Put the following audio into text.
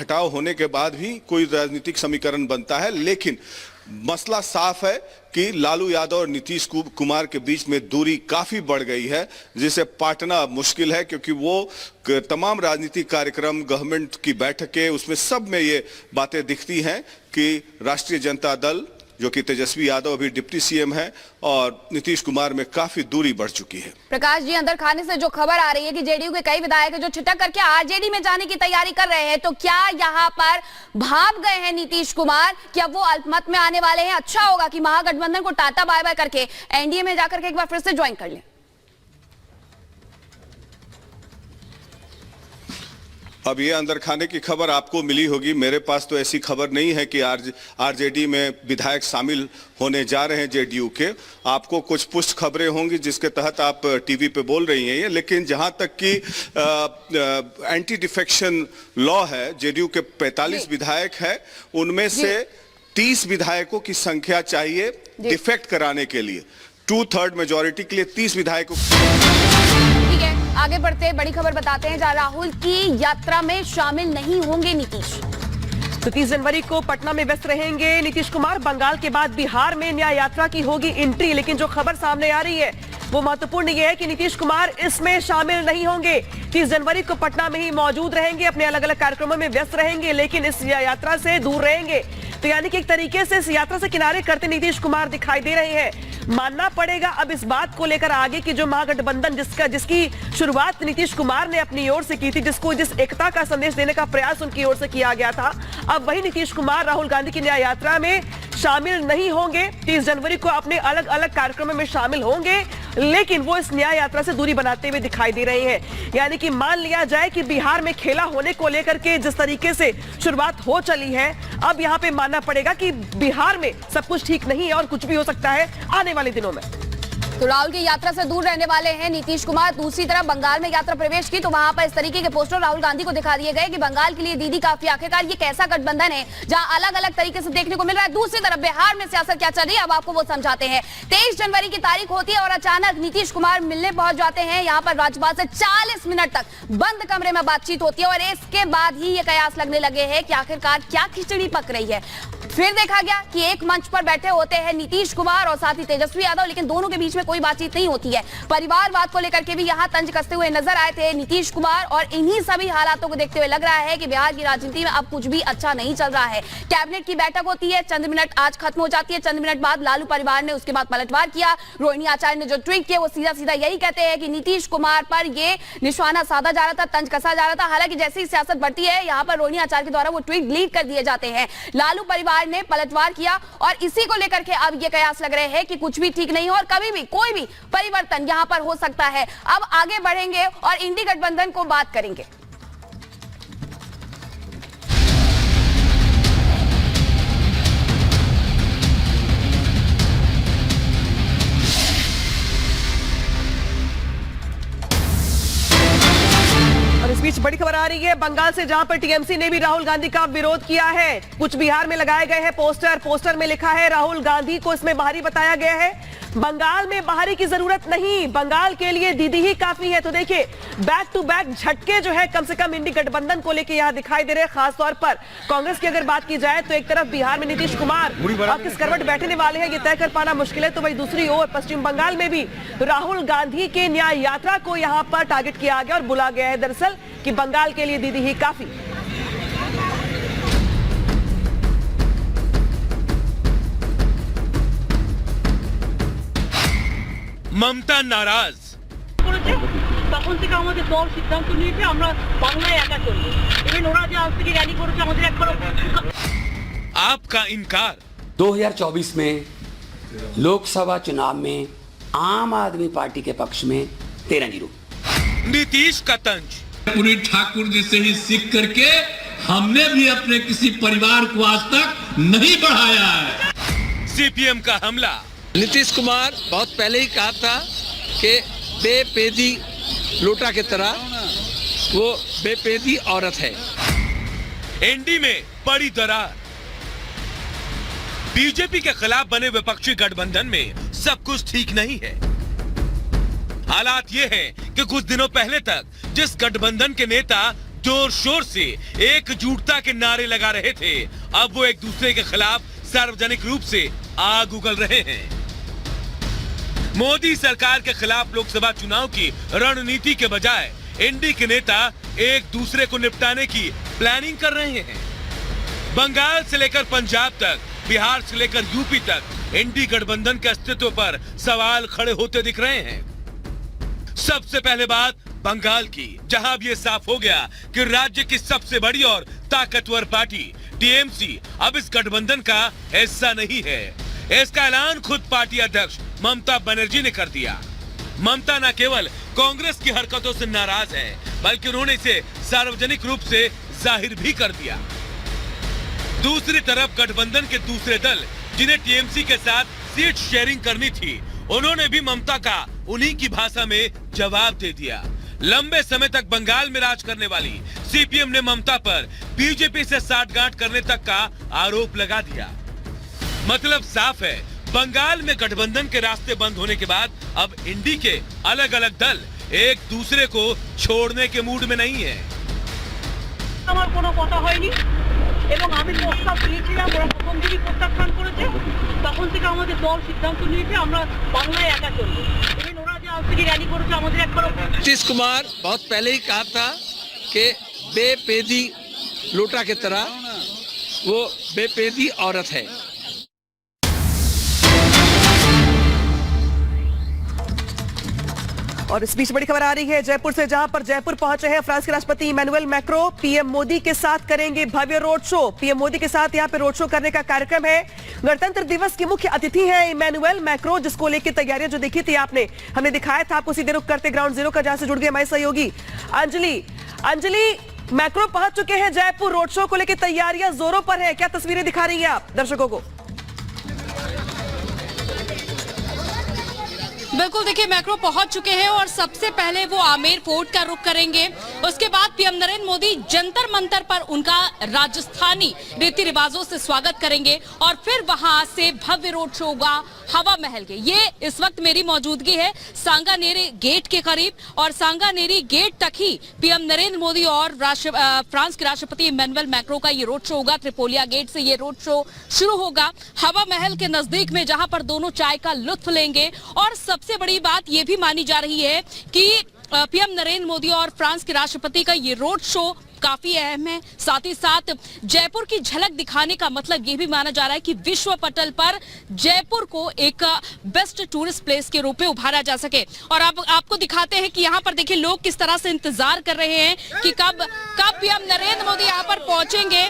घटाव होने के बाद भी कोई राजनीतिक समीकरण बनता है, लेकिन मसला साफ है कि लालू यादव और नीतीश कुमार के बीच में दूरी काफी बढ़ गई है, जिसे पाटना मुश्किल है, क्योंकि वो तमाम राजनीतिक कार्यक्रम, गवर्नमेंट की बैठकें, उसमें सब में ये बातें दिखती हैं कि राष्ट्रीय जनता दल, जो कि तेजस्वी यादव अभी डिप्टी सीएम है, और नीतीश कुमार में काफी दूरी बढ़ चुकी है। प्रकाश जी, अंदर खाने से जो खबर आ रही है कि जेडीयू के कई विधायक जो छिटक करके आरजेडी में जाने की तैयारी कर रहे हैं, तो क्या यहाँ पर भाप गए हैं नीतीश कुमार कि अब वो अल्पमत में आने वाले हैं? अच्छा होगा कि महागठबंधन को टाटा बाय बाय करके एनडीए में जाकर के एक बार फिर से ज्वाइन कर लें। अब ये अंदर खाने की खबर आपको मिली होगी, मेरे पास तो ऐसी खबर नहीं है कि आरजेडी में विधायक शामिल होने जा रहे हैं जेडीयू के। आपको कुछ पुष्ट खबरें होंगी जिसके तहत आप टीवी पे बोल रही हैं ये, लेकिन जहां तक कि एंटी डिफेक्शन लॉ है, जेडीयू के 45 विधायक हैं, उनमें से 30 विधायकों की संख्या चाहिए डिफेक्ट कराने के लिए। 2/3 मेजोरिटी के लिए 30 विधायकों। आगे बढ़ते बड़ी खबर बताते हैं, जहां राहुल की यात्रा में शामिल नहीं होंगे नीतीश। 30 जनवरी को पटना में व्यस्त रहेंगे नीतीश कुमार। बंगाल के बाद बिहार में न्याय यात्रा की होगी एंट्री, लेकिन जो खबर सामने आ रही है वो महत्वपूर्ण ये है कि नीतीश कुमार इसमें शामिल नहीं होंगे। 30 जनवरी को पटना में ही मौजूद रहेंगे, अपने अलग अलग कार्यक्रमों में व्यस्त रहेंगे, लेकिन इस यात्रा से दूर रहेंगे। तो यानी कि एक तरीके से इस यात्रा से किनारे करते नीतीश कुमार दिखाई दे रहे हैं। मानना पड़ेगा अब इस बात को लेकर आगे कि जो महागठबंधन जिसकी शुरुआत नीतीश कुमार ने अपनी ओर से की थी, जिस एकता का संदेश देने का प्रयास उनकी ओर से किया गया था, अब वही नीतीश कुमार राहुल गांधी की न्याय यात्रा में शामिल नहीं होंगे। 30 जनवरी को अपने अलग अलग कार्यक्रमों में शामिल होंगे, लेकिन वो इस न्याय यात्रा से दूरी बनाते हुए दिखाई दे रहे हैं। यानी कि मान लिया जाए कि बिहार में खेला होने को लेकर के जिस तरीके से शुरुआत हो चली है, अब यहाँ पे मानना पड़ेगा कि बिहार में सब कुछ ठीक नहीं है और कुछ भी हो सकता है आने वाले दिनों में। तो राहुल की यात्रा से दूर रहने वाले हैं नीतीश कुमार। दूसरी तरफ बंगाल में यात्रा प्रवेश की तो वहां पर इस तरीके के पोस्टर राहुल गांधी को दिखा दिए गए कि बंगाल के लिए दीदी काफी। आखिरकार ये कैसा गठबंधन है जहां अलग अलग तरीके से देखने को मिल रहा है। दूसरी तरफ बिहार में सियासत क्या चल रही है, अब आपको वो समझाते हैं। 23 जनवरी की तारीख होती है और अचानक नीतीश कुमार मिलने पहुंच जाते हैं। यहाँ पर राज्यपाल से 40 मिनट तक बंद कमरे में बातचीत होती है और इसके बाद ही ये कयास लगने लगे हैं कि आखिरकार क्या खिचड़ी पक रही है। फिर देखा गया कि एक मंच पर बैठे होते हैं नीतीश कुमार और साथ ही तेजस्वी यादव, लेकिन दोनों के बीच में कोई बातचीत नहीं होती है। परिवारवाद को लेकर के भी यहां तंज कसते हुए नजर आए थे नीतीश कुमार, और इन्हीं सभी हालातों को देखते हुए लग रहा है कि बिहार की राजनीति में अब कुछ भी अच्छा नहीं चल रहा है। कैबिनेट की बैठक होती है, चंद मिनट आज खत्म हो जाती है, चंद मिनट बाद लालू परिवार ने उसके बाद पलटवार किया। रोहिणी आचार्य ने जो ट्वीट किया वो सीधा सीधा यही कहते हैं कि नीतीश कुमार पर ये निशाना साधा जा रहा था, तंज कसा जा रहा था। हालांकि जैसे ही सियासत बढ़ती है, यहाँ पर रोहिणी आचार्य के द्वारा वो ट्वीट डिलीट कर दिए जाते हैं। लालू परिवार ने पलटवार किया और इसी को लेकर के अब ये कयास लग रहे हैं कि कुछ भी ठीक नहीं हो और कभी भी कोई भी परिवर्तन यहां पर हो सकता है। अब आगे बढ़ेंगे और इंडी गठबंधन को बात करेंगे। इस बीच बड़ी खबर आ रही है बंगाल से, जहां पर टीएमसी ने भी राहुल गांधी का विरोध किया है। कुछ बिहार में लगाए गए हैं पोस्टर में लिखा है राहुल गांधी को इसमें बाहरी बताया गया है। बंगाल में बाहरी की जरूरत नहीं, बंगाल के लिए दीदी ही काफी है। तो देखिए बैक टू बैक झटके जो है कम से कम इंडी गठबंधन को लेकर यहां दिखाई दे रहे हैं। खासतौर पर कांग्रेस की अगर बात की जाए तो एक तरफ बिहार में नीतीश कुमार अब किस करवट बैठने वाले हैं ये तय कर पाना मुश्किल है, तो वही दूसरी ओर पश्चिम बंगाल में भी राहुल गांधी के न्याय यात्रा को यहां पर टारगेट किया गया और बुला गया है दरअसल कि बंगाल के लिए दीदी ही काफी। মমতা নারাজ তখন থেকে আমাদের দল সিদ্ধান্ত নিয়েছে আমরা বাংলায় একা চলবো। ইভেন ওরা যে আজ থেকে র্যালি করেছে আমাদের একবার आपका इनकार। 2024 में लोकसभा चुनाव में आम आदमी पार्टी के पक्ष में 13-0। नीतीश का तंज। पूरी ठाकुर जी से ही सीख करके हमने भी अपने किसी परिवार को आज तक नहीं बढ़ाया है। सीपीएम का हमला। नीतीश कुमार बहुत पहले ही कहा था कि बेपेदी लोटा की तरह वो बेपेदी औरत है। एनडी में बड़ी दरार। बीजेपी के खिलाफ बने विपक्षी गठबंधन में सब कुछ ठीक नहीं है। हालात ये हैं कि कुछ दिनों पहले तक जिस गठबंधन के नेता जोर शोर से एकजुटता के नारे लगा रहे थे, अब वो एक दूसरे के खिलाफ सार्वजनिक रूप से आग उगल रहे हैं। मोदी सरकार के खिलाफ लोकसभा चुनाव की रणनीति के बजाय एनडीए के नेता एक दूसरे को निपटाने की प्लानिंग कर रहे हैं। बंगाल से लेकर पंजाब तक, बिहार से लेकर यूपी तक एनडीए गठबंधन के अस्तित्व पर सवाल खड़े होते दिख रहे हैं। सबसे पहले बात बंगाल की, जहां अब ये साफ हो गया कि राज्य की सबसे बड़ी और ताकतवर पार्टी टीएमसी अब इस गठबंधन का हिस्सा नहीं है। इसका ऐलान खुद पार्टी अध्यक्ष ममता बनर्जी ने कर दिया। ममता न केवल कांग्रेस की हरकतों से नाराज है, बल्कि उन्होंने इसे सार्वजनिक रूप से जाहिर भी कर दिया। दूसरी तरफ गठबंधन के दूसरे दल, जिन्हें टीएमसी के साथ सीट शेयरिंग करनी थी, उन्होंने भी ममता का उन्हीं की भाषा में जवाब दे दिया। लंबे समय तक बंगाल में राज करने वाली सीपीएम ने ममता पर बीजेपी से साठगांठ करने तक का आरोप लगा दिया। मतलब साफ है, बंगाल में गठबंधन के रास्ते बंद होने के बाद अब एनडीए के अलग अलग दल एक दूसरे को छोड़ने के मूड में नहीं है। আমার কোনো কথা হয়নি এবং আমি প্রস্তাব দিয়েছিলাম, ওরা প্রথম দিনই প্রত্যাখ্যান করেছে। তখন থেকে আমাদের দল সিদ্ধান্ত নিয়েছে আমরা বাংলায় একা চলব। ইভেন ওরা যে আজ থেকে র্যালি করেছে আমাদের একবারও नीतीश कुमार बहुत पहले ही कहा था कि बेपेदी लोटा की तरह वो बेपेदी औरत है। और इस बीच बड़ी खबर आ रही है जयपुर से, जहां पर जयपुर पहुंचे हैं फ्रांस के राष्ट्रपति इमैनुअल मैक्रो। पीएम मोदी के साथ करेंगे भव्य रोड शो। पीएम मोदी के साथ यहां पे रोड शो करने का कार्यक्रम है। गणतंत्र दिवस के मुख्य अतिथि हैं इमैनुअल मैक्रो, जिसको लेकर तैयारियां जो देखी थी आपने, हमने दिखाया था आपको सीधे रुख करते ग्राउंड जीरो का, जहां से जुड़ गए हमारे सहयोगी अंजलि। मैक्रो पहुंच चुके हैं जयपुर, रोड शो को लेकर तैयारियां जोरों पर है, क्या तस्वीरें दिखा रही है आप दर्शकों को? बिल्कुल, देखिए मैक्रो पहुंच चुके हैं और सबसे पहले वो आमेर फोर्ट का रुख करेंगे। उसके बाद पीएम नरेंद्र मोदी जंतर मंतर पर उनका राजस्थानी रीति रिवाजों से स्वागत करेंगे और फिर वहां से भव्य रोड शो होगा हवा महल के। ये इस वक्त मेरी मौजूदगी है सांगानेरी गेट के करीब और सांगानेरी गेट तक ही पीएम नरेंद्र मोदी और फ्रांस के राष्ट्रपति इमैनुअल मैक्रो का ये रोड शो होगा। त्रिपोलिया गेट से ये रोड शो शुरू होगा हवा महल के नजदीक में, जहां पर दोनों चाय का लुत्फ लेंगे। और सबसे बड़ी बात ये भी मानी जा रही है कि पीएम नरेंद्र मोदी और फ्रांस के राष्ट्रपति का ये रोड शो काफी अहम है। साथ ही साथ जयपुर की झलक दिखाने का मतलब ये भी माना जा रहा है कि विश्व पटल पर जयपुर को एक बेस्ट टूरिस्ट प्लेस के रूप में उभारा जा सके। और आपको दिखाते हैं कि यहाँ पर देखिए लोग किस तरह से इंतजार कर रहे हैं कि कब पीएम नरेंद्र मोदी यहाँ पर पहुंचेंगे।